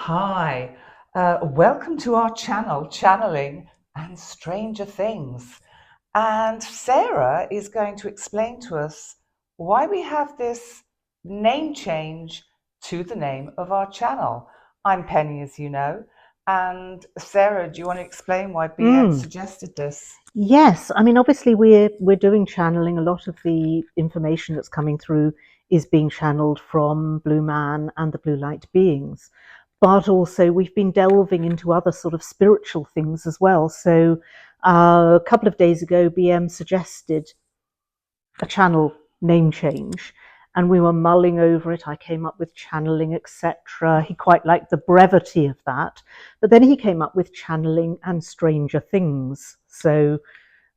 Hi, welcome to our channel, Channeling and Stranger Things. And Sarah is going to explain to us why we have this name change to the name of our channel. I'm Penny, as you know. And Sarah, do you want to explain why BM Mm. suggested this? Yes, I mean, obviously we're doing channeling. A lot of the information that's coming through is being channeled from Blueman and the blue light beings, but also we've been delving into other sort of spiritual things as well. So a couple of days ago, BM suggested a channel name change, and we were mulling over it. I came up with channeling, etc. He quite liked the brevity of that, but then he came up with channeling and stranger things. So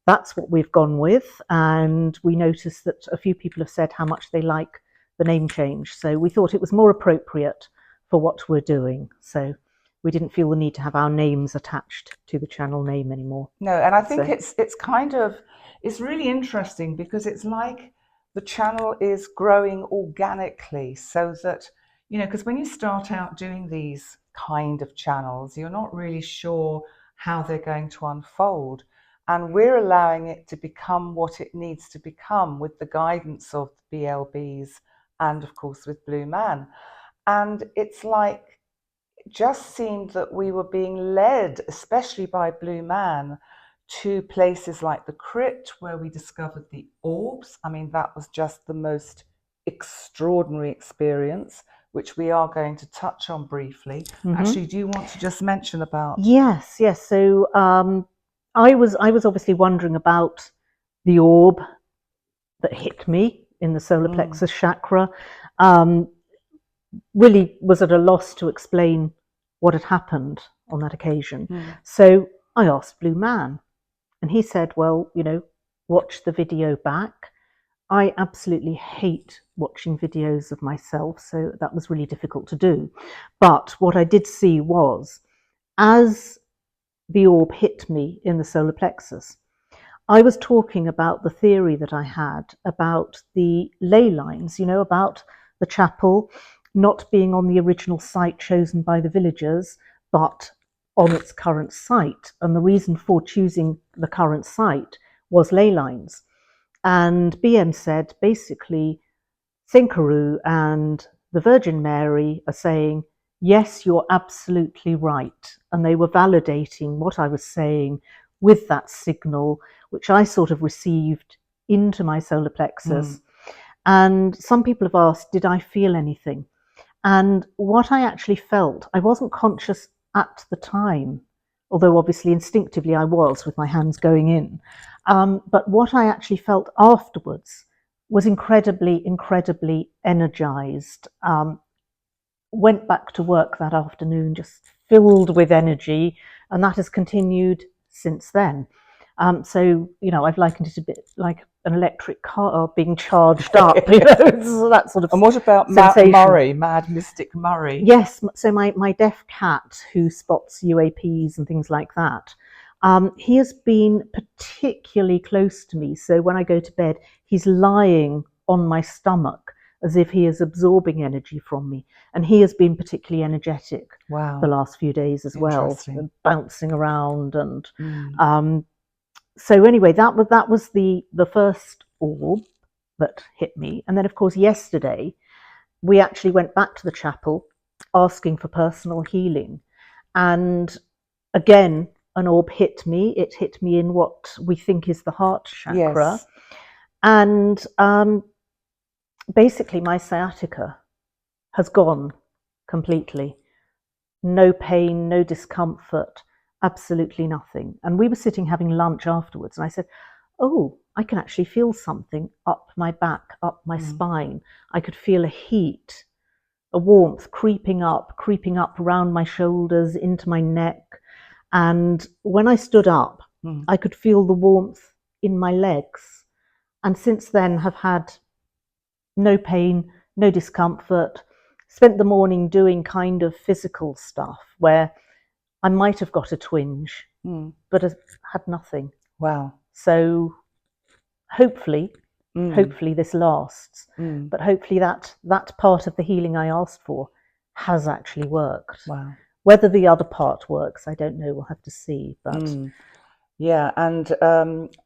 that's what we've gone with, and we noticed that a few people have said how much they like the name change, so we thought it was more appropriate for what we're doing. So we didn't feel the need to have our names attached to the channel name anymore. No, and I think So it's kind of it's really interesting because it's like the channel is growing organically so that because when you start out doing these kind of channels, you're not really sure how they're going to unfold. And we're allowing it to become what it needs to become with the guidance of the BLBs and of course with Blue Man. And it's like it just seemed that we were being led, especially by Blue Man, to places like the crypt where we discovered the orbs. I mean, that was just the most extraordinary experience, which we are going to touch on briefly. mhm. Actually, do you want to just mention about? Yes. So I was obviously wondering about the orb that hit me in the solar Mm, plexus chakra. Um, really was at a loss to explain what had happened on that occasion. mm, So I asked Blue Man, and he said, well, watch the video back. I absolutely hate watching videos of myself, so that was really difficult to do. But what I did see was, as the orb hit me in the solar plexus, I was talking about the theory that I had about the ley lines, about the chapel not being on the original site chosen by the villagers, but on its current site. And the reason for choosing the current site was ley lines. And BM said basically, Thinkaroo and the Virgin Mary are saying, yes, you're absolutely right. And they were validating what I was saying with that signal, which I sort of received into my solar mm. plexus. And some people have asked, did I feel anything? And what I actually felt, I wasn't conscious at the time, although obviously instinctively I was with my hands going in. But what I actually felt afterwards was incredibly, incredibly energized. Went back to work that afternoon just filled with energy, and that has continued since then. So I've likened it a bit like an electric car being charged up. It's that sort of And what about sensation. Murray, Mad Mystic Murray? Yes, so my deaf cat who spots UAPs and things like that, he has been particularly close to me. So when I go to bed, he's lying on my stomach as if he is absorbing energy from me. And he has been particularly energetic the Wow, last few days as well, interesting. bouncing around. And Mm, um, so anyway, that was the first orb that hit me. And then of course yesterday we actually went back to the chapel asking for personal healing. And again, an orb hit me. It hit me in what we think is the heart chakra. yes. And basically, my sciatica has gone completely. No pain, no discomfort, absolutely nothing. And we were sitting having lunch afterwards, and I said, oh, I can actually feel something up my back, up my Mm, spine. I could feel a heat, a warmth creeping up around my shoulders, into my neck. And when I stood up, mm. I could feel the warmth in my legs. And since then, have had no pain, no discomfort. Spent the morning doing kind of physical stuff where I might have got a twinge, Mm. but have had nothing. Wow. So hopefully, Mm. hopefully this lasts. Mm. But hopefully that part of the healing I asked for has actually worked. Wow. Whether the other part works, I don't know. We'll have to see. But Yeah, and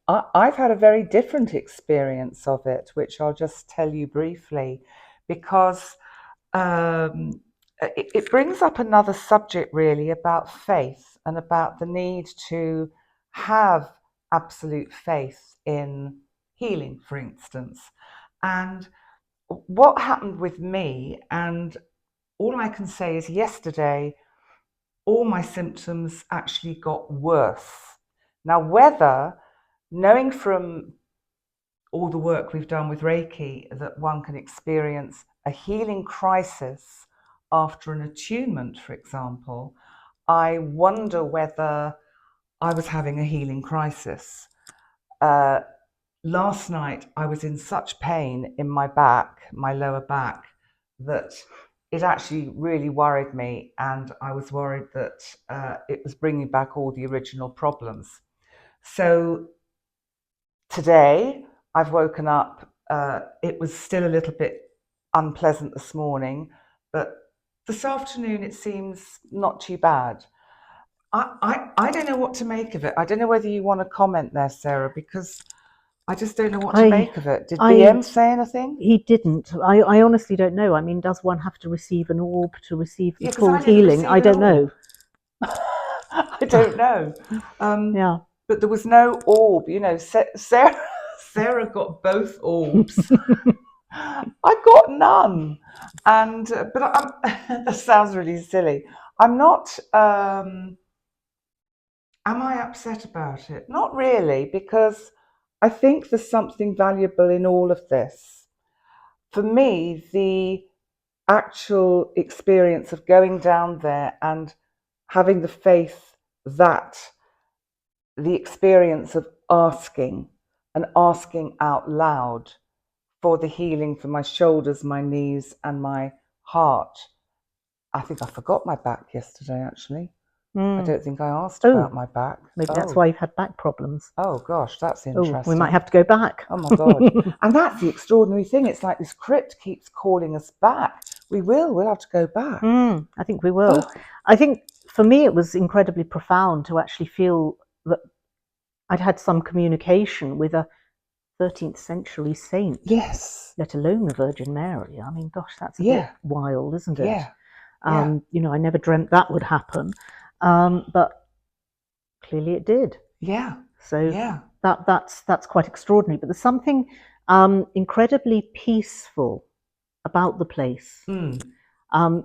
I've had a very different experience of it, which I'll just tell you briefly, because it brings up another subject really about faith and about the need to have absolute faith in healing, for instance. And what happened with me, and all I can say is yesterday, all my symptoms actually got worse. Now, whether knowing from all the work we've done with Reiki that one can experience a healing crisis after an attunement, for example, I wonder whether I was having a healing crisis. Last night, I was in such pain in my back, my lower back, that it actually really worried me, and I was worried that it was bringing back all the original problems. So today, I've woken up. It was still a little bit unpleasant this morning, but this afternoon it seems not too bad. I don't know what to make of it. I don't know whether you want to comment there, Sarah, because I just don't know what to make of it. Did BM say anything? He didn't. I honestly don't know. I mean, does one have to receive an orb to receive the full healing? I don't know. I don't know. Yeah. But there was no orb. You know, Sarah got both orbs. I got none. And but that sounds really silly. I'm not. Am I upset about it? Not really, because I think there's something valuable in all of this. For me, the actual experience of going down there and having the faith that the experience of asking and asking out loud for the healing for my shoulders, my knees, and my heart. I think I forgot my back yesterday, actually. I don't think I asked about my back. Maybe that's why you've had back problems. Oh gosh, that's interesting. We might have to go back. Oh my God. And that's the extraordinary thing. It's like this crypt keeps calling us back. We'll have to go back. I think we will. I think for me it was incredibly profound to actually feel that I'd had some communication with a 13th century saint. Yes. Let alone the Virgin Mary. I mean, gosh, that's a bit wild, isn't it? Yeah. You know, I never dreamt that would happen. But clearly it did. Yeah. So that's quite extraordinary. But there's something incredibly peaceful about the place.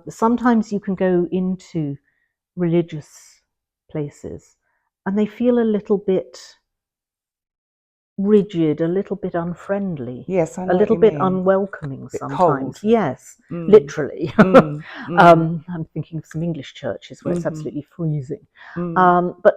Sometimes you can go into religious places and they feel a little bit rigid, a little bit unfriendly, yes, I know a little what you bit mean. unwelcoming sometimes. Cold. Yes, literally. I'm thinking of some English churches where it's absolutely freezing. But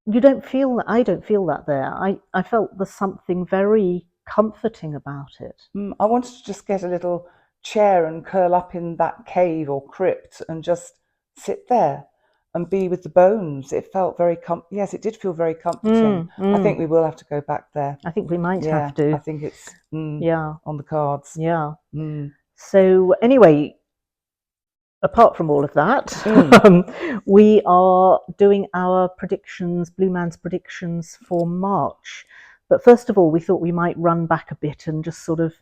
you don't feel that. I don't feel that there. I felt there's something very comforting about it. I wanted to just get a little chair and curl up in that cave or crypt and just sit there and be with the bones. It felt very yes, it did feel very comforting. I think we will have to go back there. I think we might have to. I think it's on the cards. Yeah. So anyway, apart from all of that, we are doing our predictions, Blueman's predictions for March. But first of all, we thought we might run back a bit and just sort of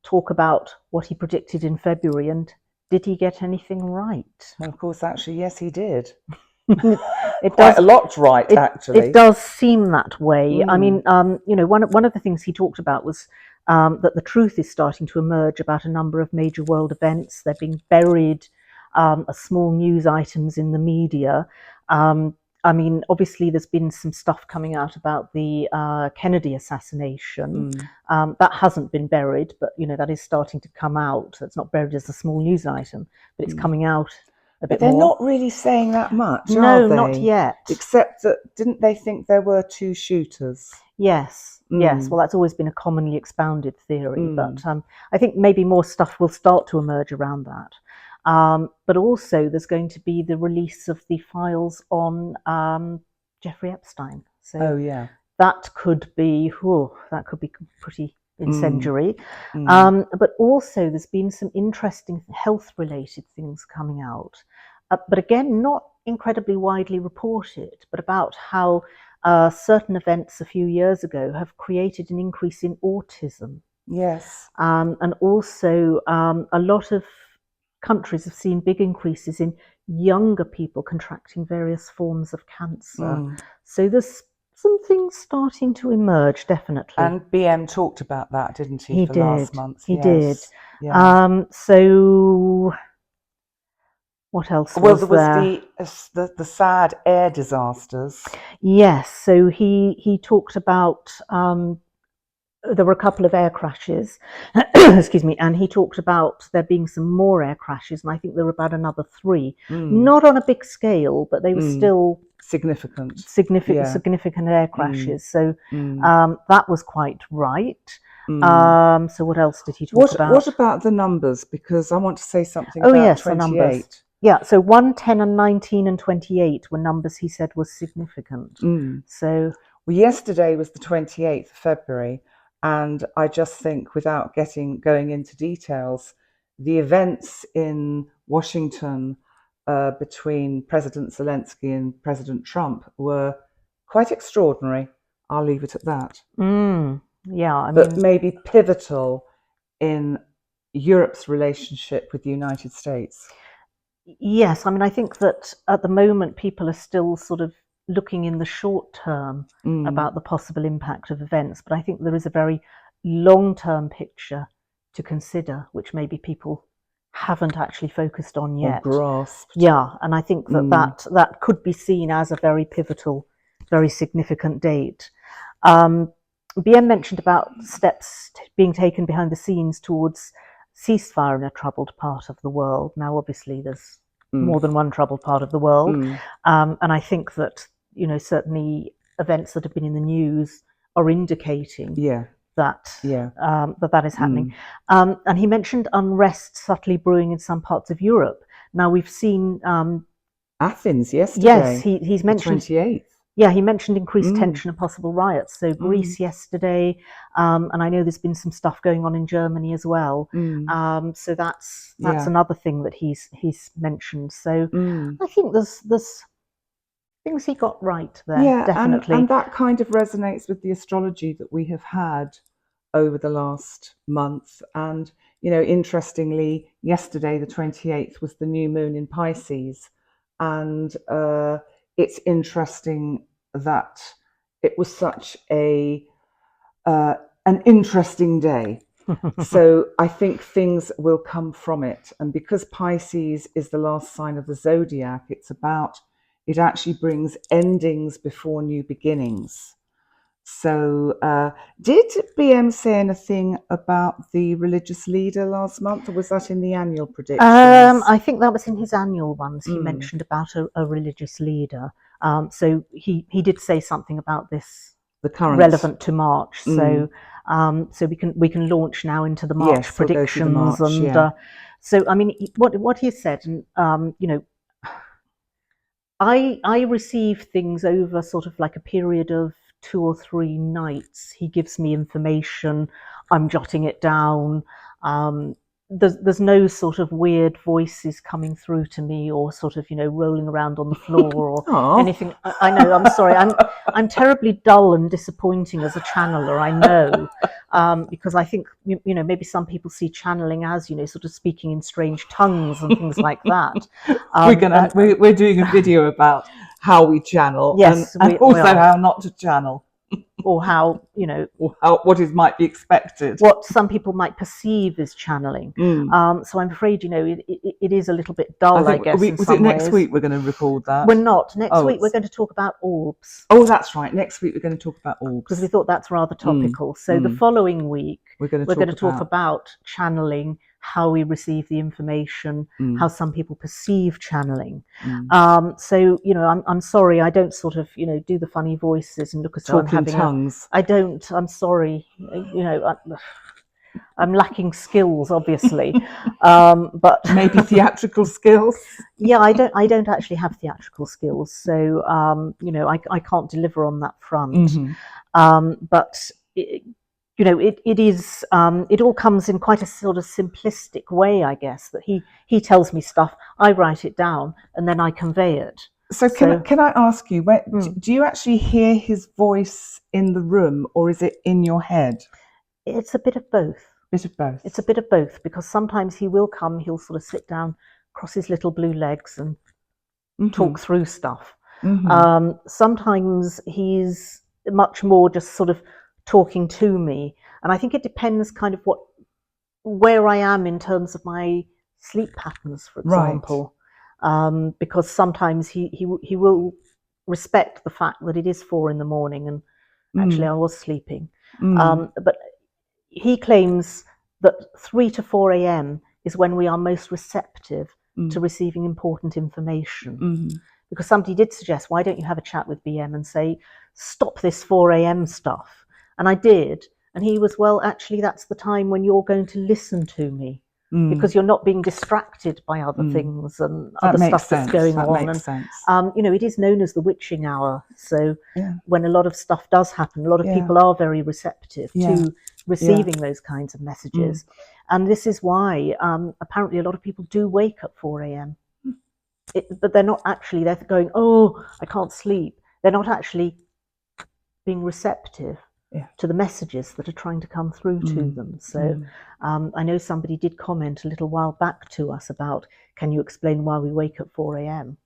talk about what he predicted in February, and did he get anything right? Well, of course, actually, yes, he did. Quite a lot right, actually. It does seem that way. I mean, you know, one of the things he talked about was that the truth is starting to emerge about a number of major world events. They're being buried as small news items in the media. I mean, obviously, there's been some stuff coming out about the Kennedy assassination. That hasn't been buried, but, you know, that is starting to come out. It's not buried as a small news item, but it's coming out a bit more. But they're not really saying that much, are they? No, not yet. Except that, didn't they think there were 2 shooters? Yes, yes. Well, that's always been a commonly expounded theory, but I think maybe more stuff will start to emerge around that. But also there's going to be the release of the files on Jeffrey Epstein. So that could be pretty incendiary. But also there's been some interesting health-related things coming out. But again, not incredibly widely reported, but about how certain events a few years ago have created an increase in autism. Yes. And also a lot of countries have seen big increases in younger people contracting various forms of cancer. So there's some things starting to emerge, definitely. And BM talked about that, didn't he, for last month? He did. Yeah. So what else well, was there was the sad air disasters. Yes, so he talked about there were a couple of air crashes, excuse me, and he talked about there being some more air crashes, and I think there were about another 3. Not on a big scale, but they were still significant air crashes. So that was quite right. So what else did he talk about? What about the numbers? Because I want to say something about 28. The numbers. Yeah, so 1, 10 and 19 and 28 were numbers he said was significant. So well, yesterday was the 28th of February, and I just think, without going into details, the events in Washington between President Zelensky and President Trump were quite extraordinary. I'll leave it at that. Yeah, but maybe pivotal in Europe's relationship with the United States. Yes, I mean, I think that at the moment people are still sort of looking in the short term about the possible impact of events, but I think there is a very long-term picture to consider, which maybe people haven't actually focused on yet. Or grasped. Yeah, and I think that could be seen as a very pivotal, very significant date. BM mentioned about steps being taken behind the scenes towards ceasefire in a troubled part of the world. Now, obviously, there's more than one troubled part of the world, and I think that certainly events that have been in the news are indicating that that is happening. And he mentioned unrest subtly brewing in some parts of Europe. Now we've seen Athens yesterday. Yes, he's mentioned 28th. Yeah, he mentioned increased tension and possible riots. So Greece yesterday, and I know there's been some stuff going on in Germany as well. So that's another thing that he's mentioned. So I think there's things he got right there, definitely. And that kind of resonates with the astrology that we have had over the last month. And interestingly, yesterday the 28th was the new moon in Pisces, and it's interesting that it was such an interesting day. So I think things will come from it. And because Pisces is the last sign of the zodiac, it actually brings endings before new beginnings. So did BM say anything about the religious leader last month, or was that in the annual predictions? I think that was in his annual ones. He mentioned about a religious leader. So he did say something about this relevant to March. So we can launch now into the March predictions. So I mean, what he said, and I receive things over sort of like a period of 2 or 3 nights. He gives me information, I'm jotting it down. There's no sort of weird voices coming through to me, or sort of rolling around on the floor or anything. I know, I'm sorry, I'm terribly dull and disappointing as a channeler, I know, because I think maybe some people see channeling as sort of speaking in strange tongues and things like that. We're doing a video about how we channel, and also how not to channel. Or how what might be expected, what some people might perceive as channeling. So I'm afraid it is a little bit dull, I guess. Was it next week we're going to record that? We're not. Next week we're going to talk about orbs. Oh, that's right. Next week we're going to talk about orbs, because we thought that's rather topical. So the following week we're going to talk about channeling, how we receive the information, how some people perceive channeling. So I'm sorry, I don't sort of do the funny voices and look as though I'm having tongues. I don't. I'm sorry. I'm lacking skills, obviously, but maybe theatrical skills. Yeah, I don't actually have theatrical skills, so I can't deliver on that front. But you know, it is, it all comes in quite a sort of simplistic way, I guess, that he tells me stuff, I write it down, and then I convey it. So can I ask you, do you actually hear his voice in the room, or is it in your head? It's a bit of both. Bit of both. It's a bit of both, because sometimes he will come, he'll sort of sit down, cross his little blue legs and talk through stuff. Sometimes he's much more just sort of talking to me, and I think it depends kind of where I am in terms of my sleep patterns, for example. Right. Because sometimes he will respect the fact that it is 4 a.m. and actually I was sleeping. But he claims that 3 to 4 a.m. is when we are most receptive to receiving important information. Because somebody did suggest, why don't you have a chat with BM and say, stop this 4 a.m. stuff? And I did. And he was, well, actually, that's the time when you're going to listen to me, because you're not being distracted by other things and other stuff that's going on. Makes sense. You know, it is known as the witching hour. So when a lot of stuff does happen, a lot of people are very receptive to receiving those kinds of messages. And this is why apparently a lot of people do wake at 4 a.m. But they're not actually, they're going, oh, I can't sleep. They're not actually being receptive to the messages that are trying to come through to them. So I know somebody did comment a little while back to us about, can you explain why we wake at 4 a.m.?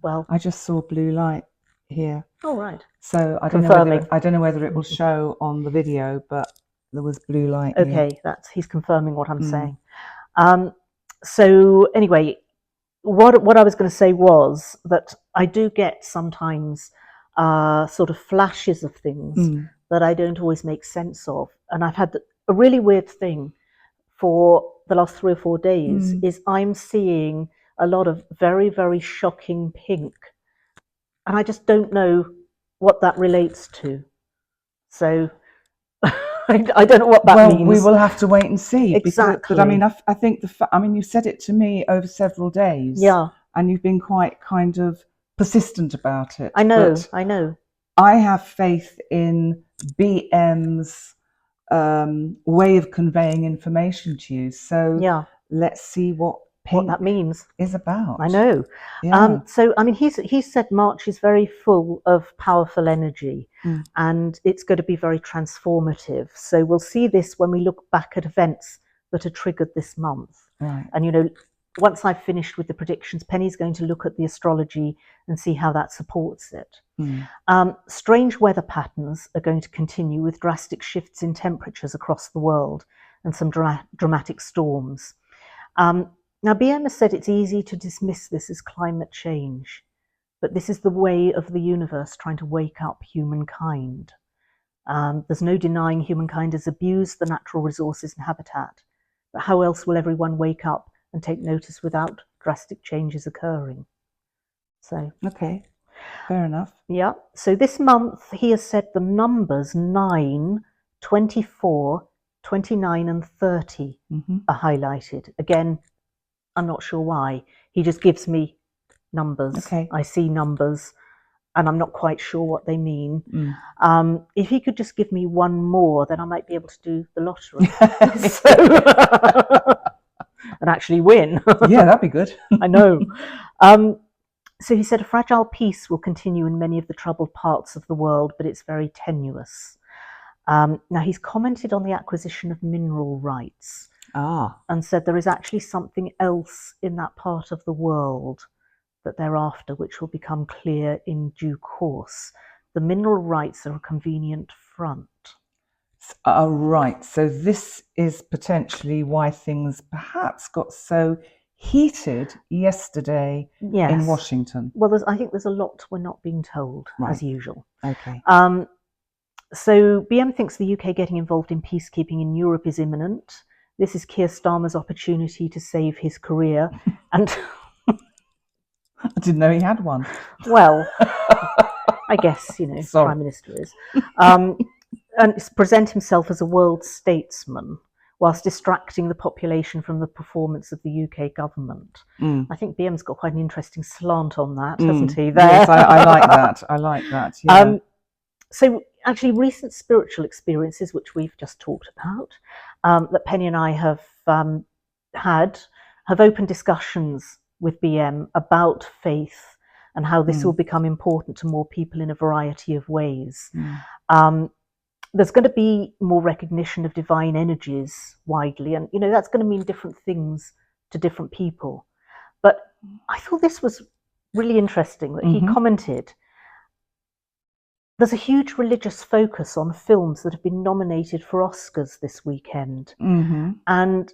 Well, I just saw blue light here. Oh, right. So I don't know whether it will show on the video, but there was blue light here. Okay, he's confirming what I'm saying. So anyway, what I was going to say was that I do get sometimes sort of flashes of things that I don't always make sense of. And I've had a really weird thing for the last 3 or 4 days is I'm seeing a lot of very, very shocking pink. And I just don't know what that relates to. So I don't know what that means. Well, we will have to wait and see. Exactly. But I mean, I think you said it to me over several days. Yeah. And you've been quite kind of persistent about it. I know. I have faith in BM's way of conveying information to you. So let's see what that means is about. I know. Yeah. So I mean, he said March is very full of powerful energy, and it's going to be very transformative. So we'll see this when we look back at events that are triggered this month. Right. And you know, once I've finished with the predictions, Penny's going to look at the astrology and see how that supports it. Strange weather patterns are going to continue with drastic shifts in temperatures across the world and some dramatic storms. Now, BM has said it's easy to dismiss this as climate change, but this is the way of the universe trying to wake up humankind. There's no denying humankind has abused the natural resources and habitat, but how else will everyone wake up and take notice without drastic changes occurring? So, okay, fair enough. Yeah, so this month he has said the numbers 9, 24, 29 and 30 are highlighted. Again, I'm not sure why. He just gives me numbers. Okay. I see numbers and I'm not quite sure what they mean. If he could just give me one more, then I might be able to do the lottery. And actually win. Yeah, that'd be good. I know. So he said a fragile peace will continue in many of the troubled parts of the world, but it's very tenuous. Now he's commented on the acquisition of mineral rights. And said there is actually something else in that part of the world that they're after, which will become clear in due course. The mineral rights are a convenient front. Right, so this is potentially why things perhaps got so heated yesterday in Washington. Well, I think there's a lot we're not being told, as usual. Okay. So BM thinks the UK getting involved in peacekeeping in Europe is imminent. This is Keir Starmer's opportunity to save his career. And I didn't know he had one. Well, I guess, you know, Prime Minister is. And present himself as a world statesman whilst distracting the population from the performance of the UK government. I think BM's got quite an interesting slant on that, hasn't he? There. Yes, I like that. I like that. Yeah. So actually, recent spiritual experiences, which we've just talked about, that Penny and I had, have opened discussions with BM about faith and how this will become important to more people in a variety of ways. There's going to be more recognition of divine energies widely, and that's going to mean different things to different people. But I thought this was really interesting that he commented, there's a huge religious focus on films that have been nominated for Oscars this weekend. And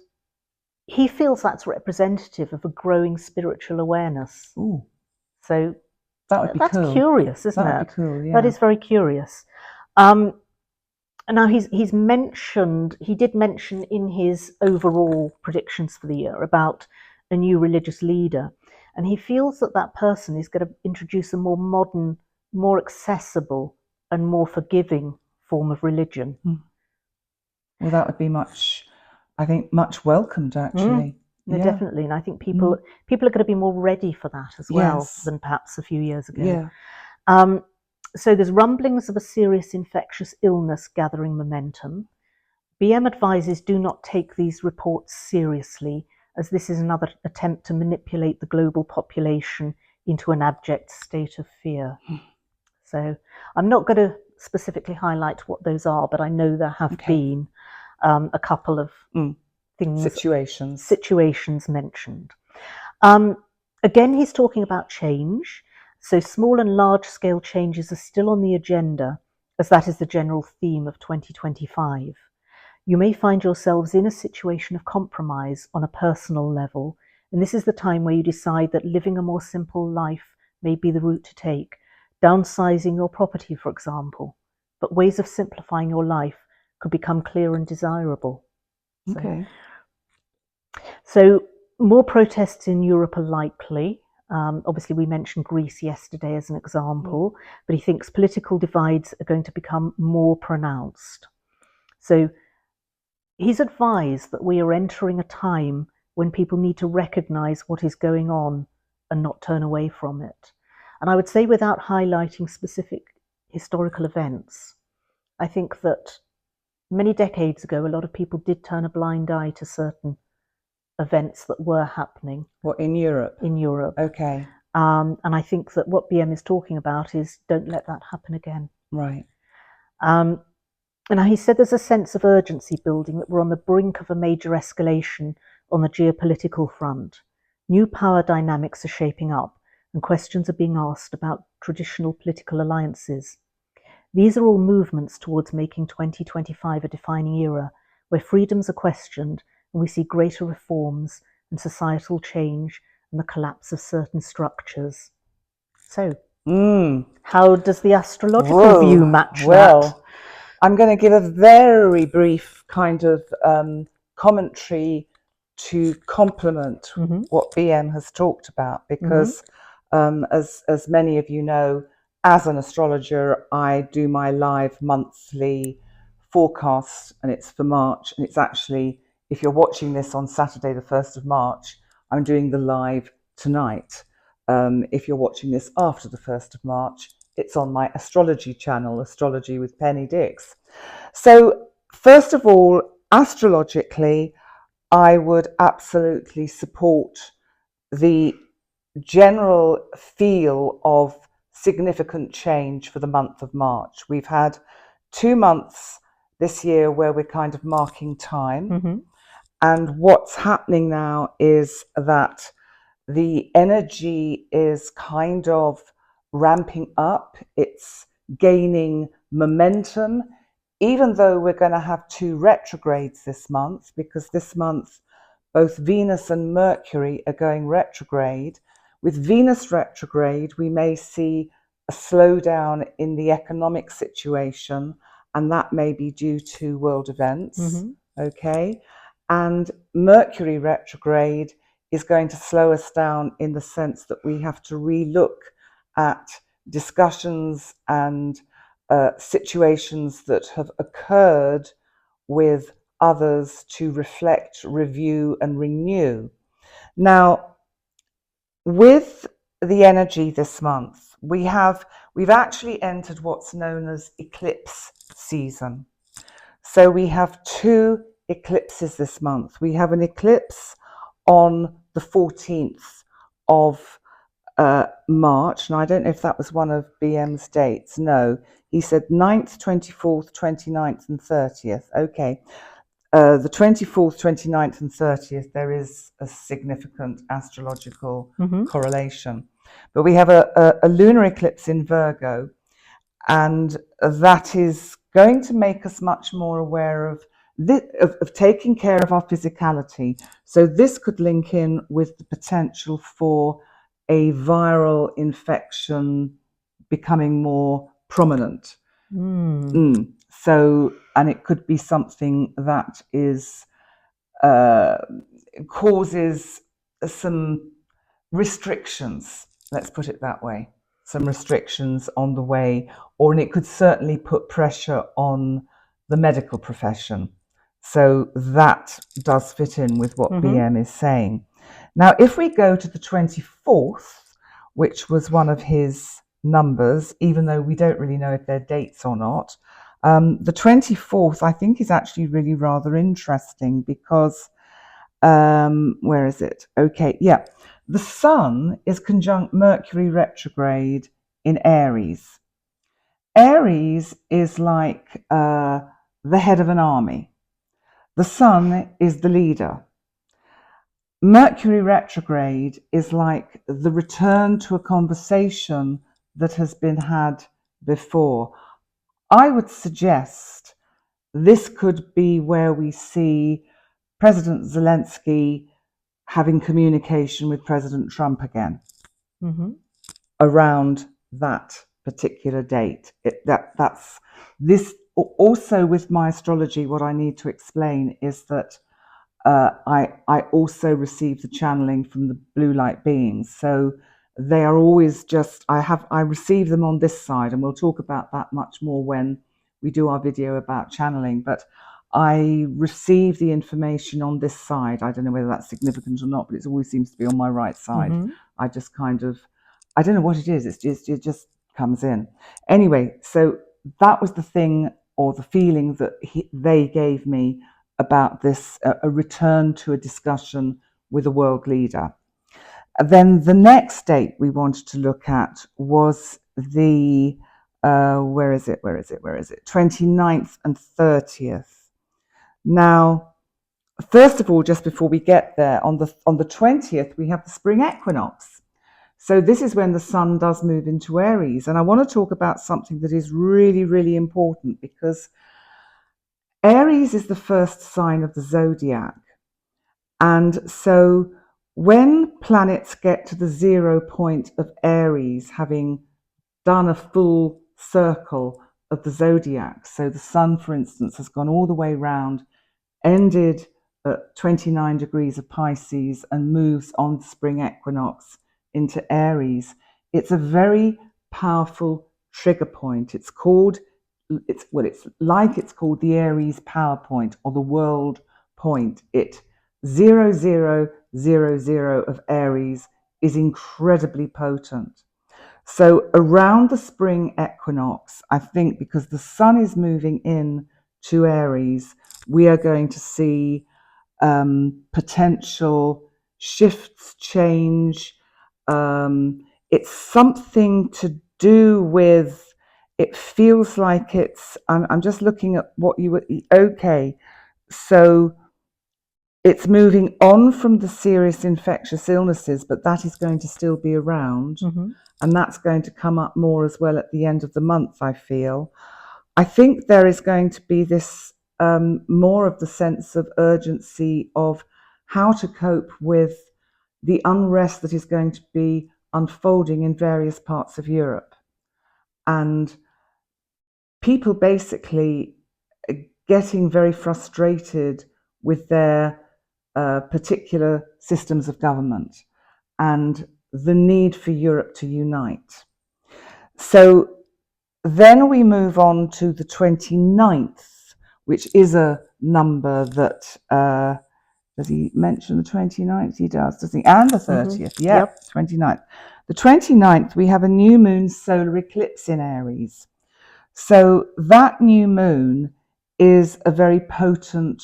he feels that's representative of a growing spiritual awareness. Ooh. So that's cool. Curious, isn't That'd be cool, yeah. That is very curious. Now he did mention in his overall predictions for the year about a new religious leader, and he feels that person is going to introduce a more modern, more accessible and more forgiving form of religion. Well, that would be much welcomed, actually. No, definitely. And I think people are going to be more ready for that as well than perhaps a few years ago. So there's rumblings of a serious infectious illness gathering momentum. BM advises do not take these reports seriously, as this is another attempt to manipulate the global population into an abject state of fear. So I'm not going to specifically highlight what those are, but I know there have been a couple of situations mentioned. Again, he's talking about change. So small and large scale changes are still on the agenda, as that is the general theme of 2025. You may find yourselves in a situation of compromise on a personal level, and this is the time where you decide that living a more simple life may be the route to take, downsizing your property, for example. But ways of simplifying your life could become clear and desirable. So more protests in Europe are likely. Obviously, we mentioned Greece yesterday as an example, but he thinks political divides are going to become more pronounced. So he's advised that we are entering a time when people need to recognize what is going on and not turn away from it. And I would say, without highlighting specific historical events, I think that many decades ago, a lot of people did turn a blind eye to certain events that were happening. What, in Europe? In Europe. Okay. And I think that what BM is talking about is don't let that happen again. Right. And he said there's a sense of urgency building, that we're on the brink of a major escalation on the geopolitical front. New power dynamics are shaping up, and questions are being asked about traditional political alliances. These are all movements towards making 2025 a defining era where freedoms are questioned and we see greater reforms and societal change and the collapse of certain structures. So, how does the astrological view match that? I'm going to give a very brief kind of commentary to complement what BM has talked about, because as many of you know, as an astrologer, I do my live monthly forecast, and it's for March, and it's actually, if you're watching this on Saturday the 1st of March, I'm doing the live tonight. If you're watching this after the 1st of March, it's on my astrology channel, Astrology with Penny Dix. So first of all, astrologically, I would absolutely support the general feel of significant change for the month of March. We've had 2 months this year where we're kind of marking time. And what's happening now is that the energy is kind of ramping up. It's gaining momentum, even though we're going to have 2 retrogrades this month, because this month both Venus and Mercury are going retrograde. With Venus retrograde, we may see a slowdown in the economic situation, and that may be due to world events. Okay. And Mercury retrograde is going to slow us down in the sense that we have to relook at discussions and situations that have occurred with others to reflect, review, and renew. Now, with the energy this month, we've actually entered what's known as eclipse season. So we have 2 eclipses this month. We have an eclipse on the 14th of March, and I don't know if that was one of BM's dates. No, he said 9th, 24th, 29th and 30th. Okay. The 24th, 29th and 30th, there is a significant astrological correlation. But we have a lunar eclipse in Virgo, and that is going to make us much more aware of taking care of our physicality. So this could link in with the potential for a viral infection becoming more prominent. So, and it could be something that is causes some restrictions, let's put it that way, some restrictions on the way, and it could certainly put pressure on the medical profession. So that does fit in with what BM is saying. Now, if we go to the 24th, which was one of his numbers, even though we don't really know if they're dates or not, the 24th, I think, is actually really rather interesting because, where is it? Okay, yeah. The Sun is conjunct Mercury retrograde in Aries. Aries is like the head of an army. The Sun is the leader. Mercury retrograde is like the return to a conversation that has been had before. I would suggest this could be where we see President Zelensky having communication with President Trump again around that particular date. That's this. Also, with my astrology, what I need to explain is that I also receive the channeling from the blue light beings. So they are always just, I receive them on this side, and we'll talk about that much more when we do our video about channeling. But I receive the information on this side. I don't know whether that's significant or not, but it always seems to be on my right side. I just kind of, I don't know what it is. It just comes in. Anyway, so that was the thing or the feeling that they gave me about this, a return to a discussion with a world leader. And then the next date we wanted to look at was the, where is it? 29th and 30th. Now, first of all, just before we get there, on the 20th, we have the spring equinox. So this is when the Sun does move into Aries. And I want to talk about something that is really, really important, because Aries is the first sign of the zodiac. And so when planets get to the 0 point of Aries, having done a full circle of the zodiac, so the Sun, for instance, has gone all the way round, ended at 29 degrees of Pisces and moves on the spring equinox into Aries, it's a very powerful trigger point. It's called the Aries power point, or the world point. 0000 of Aries is incredibly potent. So around the spring equinox, I think, because the Sun is moving in to Aries, we are going to see potential shifts, change. It's something to do with, it feels like it's, I'm just looking at what you were, okay, so it's moving on from the serious infectious illnesses, but that is going to still be around. And that's going to come up more as well at the end of the month, I feel. I think there is going to be this more of the sense of urgency of how to cope with the unrest that is going to be unfolding in various parts of Europe. And people basically getting very frustrated with their particular systems of government and the need for Europe to unite. So then we move on to the 29th, which is a number that, does he mention the 29th? He does he? And the 30th, 29th. The 29th, we have a new moon solar eclipse in Aries. So that new moon is a very potent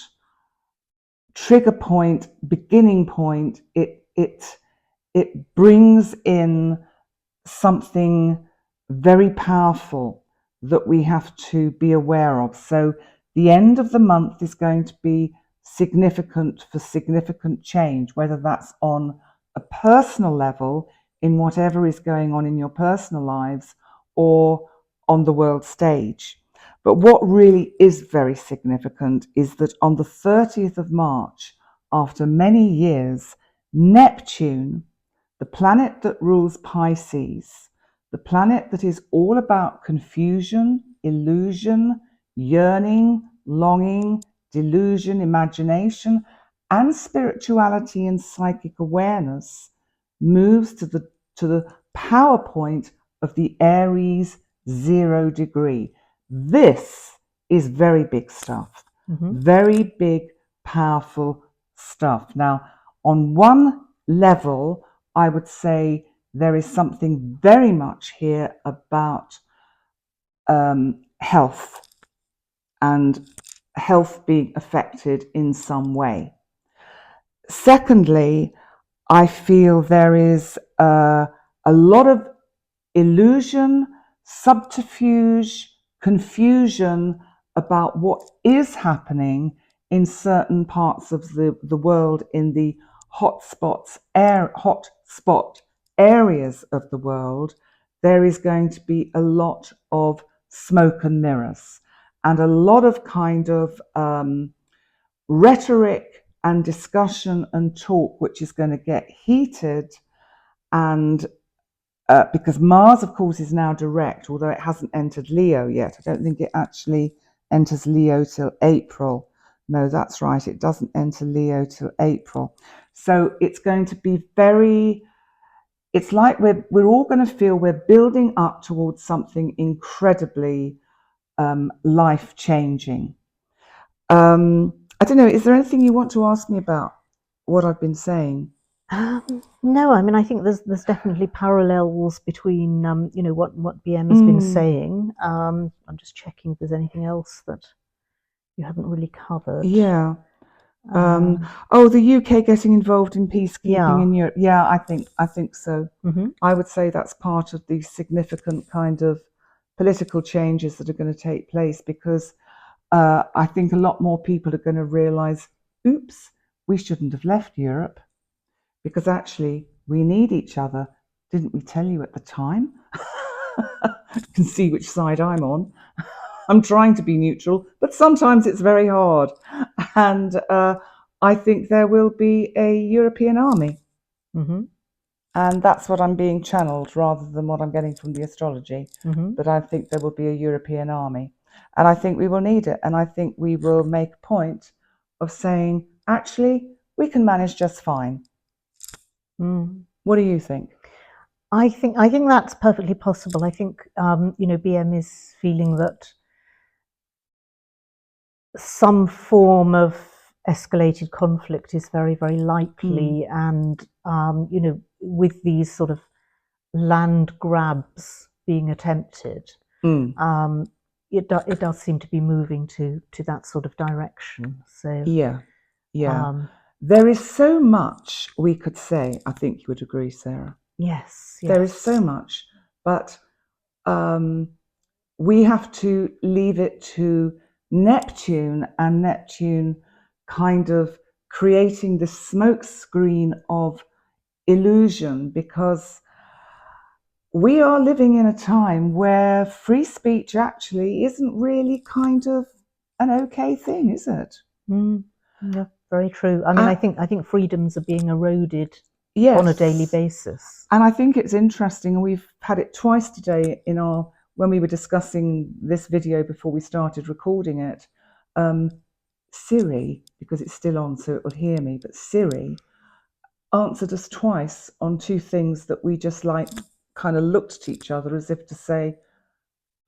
trigger point, beginning point. It brings in something very powerful that we have to be aware of. So the end of the month is going to be significant for significant change, whether that's on a personal level in whatever is going on in your personal lives or on the world stage. But what really is very significant is that on the 30th of March, after many years, Neptune, the planet that rules Pisces, the planet that is all about confusion, illusion, yearning, longing, delusion, imagination, and spirituality and psychic awareness, moves to the power point of the Aries 0 degree. This is very big stuff, very big, powerful stuff. Now, on one level, I would say there is something very much here about health and health being affected in some way. Secondly, I feel there is a lot of illusion, subterfuge, confusion about what is happening in certain parts of the world, in the hotspot areas of the world. There is going to be a lot of smoke and mirrors and a lot of kind of rhetoric and discussion and talk which is going to get heated, and because Mars, of course, is now direct, although it hasn't entered Leo yet. I don't think it actually enters Leo till April. No, that's right, it doesn't enter Leo till April. So it's going to be very, it's like we're all going to feel we're building up towards something incredibly life-changing. I don't know, is there anything you want to ask me about what I've been saying? No, I mean, I think there's definitely parallels between what BM has been saying. I'm just checking if there's anything else that you haven't really covered. Yeah. The UK getting involved in peacekeeping in Europe. Yeah, I think so. I would say that's part of the significant kind of political changes that are going to take place, because I think a lot more people are going to realise, oops, we shouldn't have left Europe, because actually we need each other. Didn't we tell you at the time? You can see which side I'm on. I'm trying to be neutral, but sometimes it's very hard. And I think there will be a European army. And that's what I'm being channeled rather than what I'm getting from the astrology. But I think there will be a European army. And I think we will need it. And I think we will make a point of saying, actually, we can manage just fine. What do you think? I think that's perfectly possible. I think BM is feeling that some form of escalated conflict is very, very likely, and with these sort of land grabs being attempted, it does seem to be moving to that sort of direction. So yeah. There is so much we could say. I think you would agree, Sarah. Yes. There is so much, but we have to leave it to Neptune, and Neptune kind of creating the smoke screen of illusion, because we are living in a time where free speech actually isn't really kind of an okay thing, is it? Yeah, very true. I mean, I think freedoms are being eroded on a daily basis. And I think it's interesting, and we've had it twice today when we were discussing this video before we started recording it. Siri, because it's still on so it will hear me, but Siri answered us twice on two things that we just kind of looked at each other as if to say,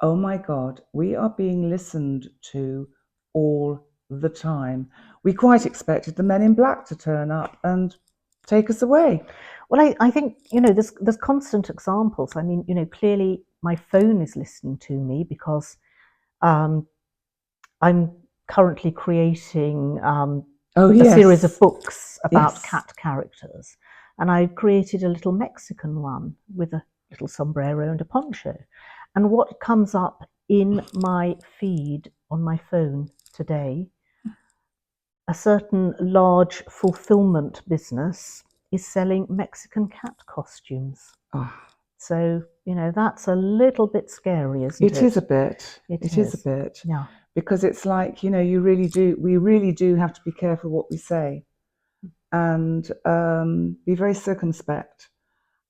oh my God, we are being listened to all the time. We quite expected the Men in Black to turn up, and Take us away. Well, I think, there's constant examples. I mean, clearly my phone is listening to me because um, I'm currently creating Oh, a series of yes. books about Yes. cat characters. And I created a little Mexican one with a little sombrero and a poncho. And what comes up in my feed on my phone today, a certain large fulfillment business is selling Mexican cat costumes. Oh, So, that's a little bit scary, isn't it is a it? bit. It It is a is. bit. Yeah. Because it's like, we really do have to be careful what we say and be very circumspect.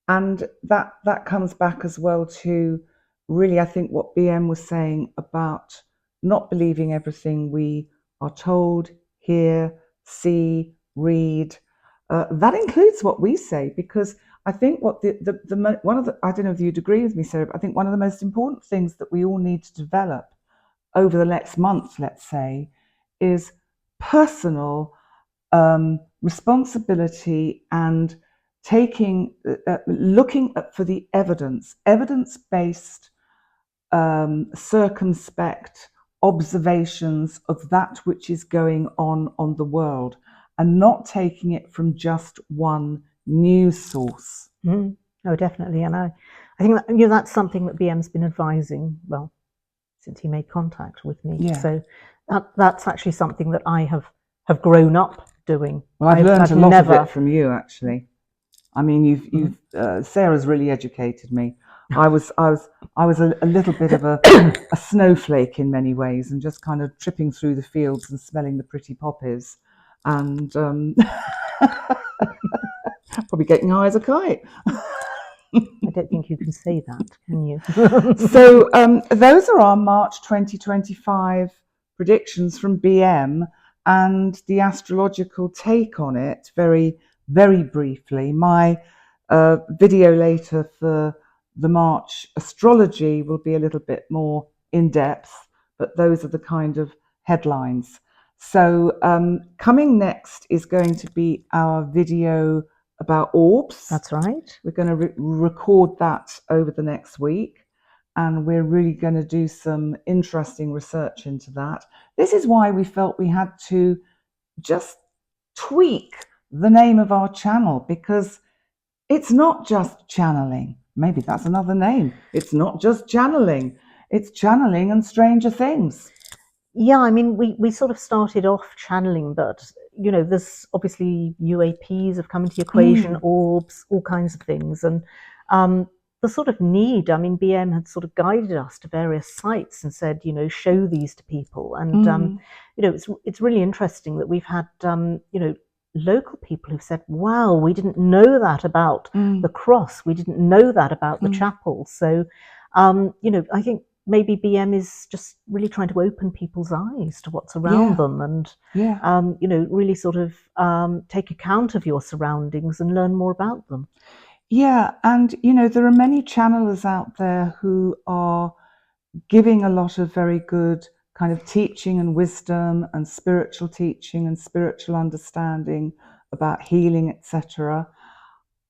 And that comes back as well to really, I think, what BM was saying about not believing everything we are told, hear, see, read. That includes what we say, because I think what one of the, I don't know if you'd agree with me, Sarah, but I think one of the most important things that we all need to develop over the next month, let's say, is personal responsibility and looking for the evidence-based, circumspect observations of that which is going on the world, and not taking it from just one news source. Oh, definitely. And I think that, that's something that BM's been advising, well, since he made contact with me. Yeah. So that's actually something that I have grown up doing. Well, I've learned a lot never... of it from you, actually. I mean, Sarah's really educated me. I was a little bit of a snowflake in many ways, and just kind of tripping through the fields and smelling the pretty poppies, and probably getting high as a kite. I don't think you can say that, can you? So those are our March 2025 predictions from BM and the astrological take on it, very, very briefly. My video later for the March astrology will be a little bit more in depth, but those are the kind of headlines. So coming next is going to be our video about orbs. That's right. We're going to record that over the next week, and we're really going to do some interesting research into that. This is why we felt we had to just tweak the name of our channel, because it's not just channeling. Maybe that's another name. It's not just channeling. It's channeling and stranger things. Yeah, I mean, we sort of started off channeling, but there's obviously UAPs have come into the equation, orbs, all kinds of things, and the sort of need. I mean, BM had sort of guided us to various sites and said, show these to people, and it's really interesting that we've had local people who've said, wow, we didn't know that about the cross, we didn't know that about the chapel. So I think maybe BM is just really trying to open people's eyes to what's around them, and really sort of take account of your surroundings and learn more about them. Yeah, and there are many channelers out there who are giving a lot of very good kind of teaching and wisdom and spiritual teaching and spiritual understanding about healing, etc.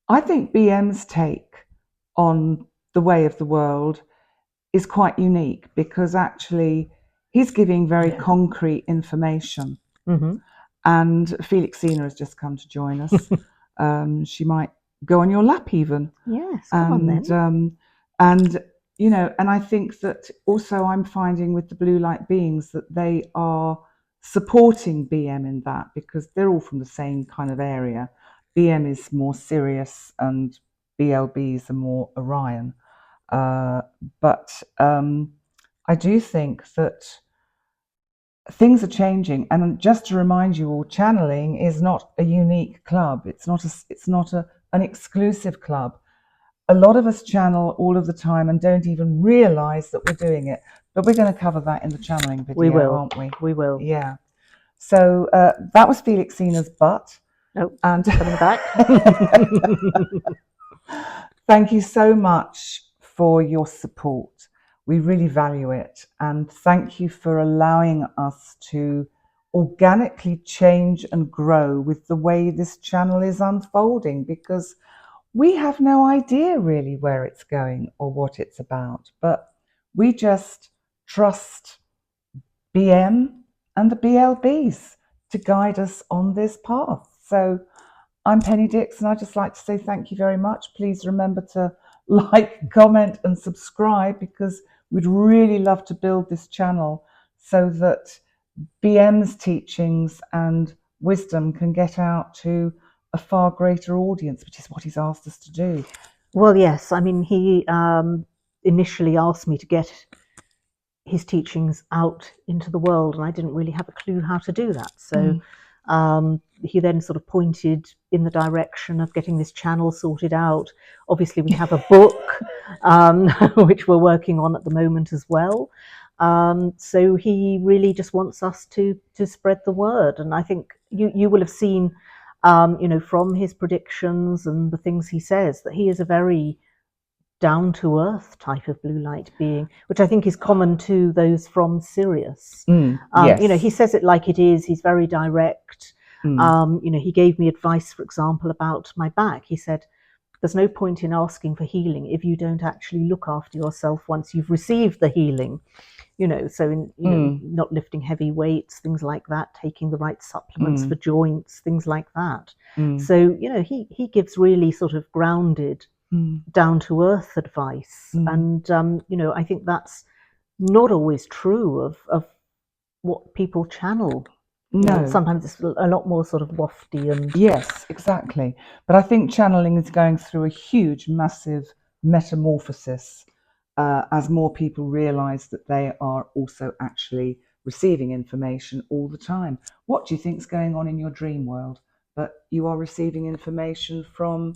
I think BM's take on the way of the world is quite unique, because actually he's giving very concrete information. And Felixina has just come to join us. She might go on your lap even. Yes, come on then. And I think that also I'm finding with the blue light beings that they are supporting BM in that, because they're all from the same kind of area. BM is more Sirius and BLBs are more Orion. But I do think that things are changing, and just to remind you all, channeling is not a unique club. It's not an exclusive club. A lot of us channel all of the time and don't even realize that we're doing it. But we're going to cover that in the channeling video, aren't we? We will. Yeah. So that was Felixina's butt. Oh, and coming back. Thank you so much for your support. We really value it, and thank you for allowing us to organically change and grow with the way this channel is unfolding, because we have no idea really where it's going or what it's about, but we just trust BM and the BLBs to guide us on this path. So I'm Penny Dix, and I'd just like to say thank you very much. Please remember to like, comment, and subscribe, because we'd really love to build this channel so that BM's teachings and wisdom can get out to a far greater audience, which is what he's asked us to do. Well, yes, I mean, he initially asked me to get his teachings out into the world, and I didn't really have a clue how to do that. So he then sort of pointed in the direction of getting this channel sorted out. Obviously, we have a book which we're working on at the moment as well. So he really just wants us to spread the word, and I think you will have seen, from his predictions and the things he says, that he is a very down-to-earth type of blue light being, which I think is common to those from Sirius. Yes. He says it like it is. He's very direct. He gave me advice, for example, about my back. He said, there's no point in asking for healing if you don't actually look after yourself once you've received the healing. Not lifting heavy weights, things like that, taking the right supplements for joints, things like that. So, he gives really sort of grounded, down-to-earth advice. And, I think that's not always true of what people channel. No. Sometimes it's a lot more sort of wafty and... Yes, exactly. But I think channeling is going through a huge, massive metamorphosis as more people realise that they are also actually receiving information all the time. What do you think is going on in your dream world? But you are receiving information from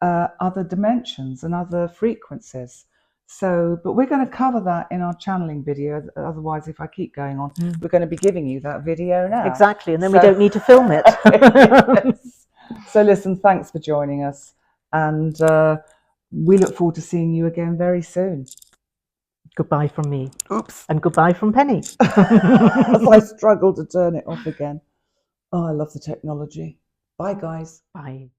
other dimensions and other frequencies. So, but we're going to cover that in our channeling video. Otherwise, if I keep going on, we're going to be giving you that video now. Exactly, and then we don't need to film it. Yes. So listen, thanks for joining us, and we look forward to seeing you again very soon. Goodbye from me. Oops. And goodbye from Penny. As I struggle to turn it off again. Oh, I love the technology. Bye, guys. Bye.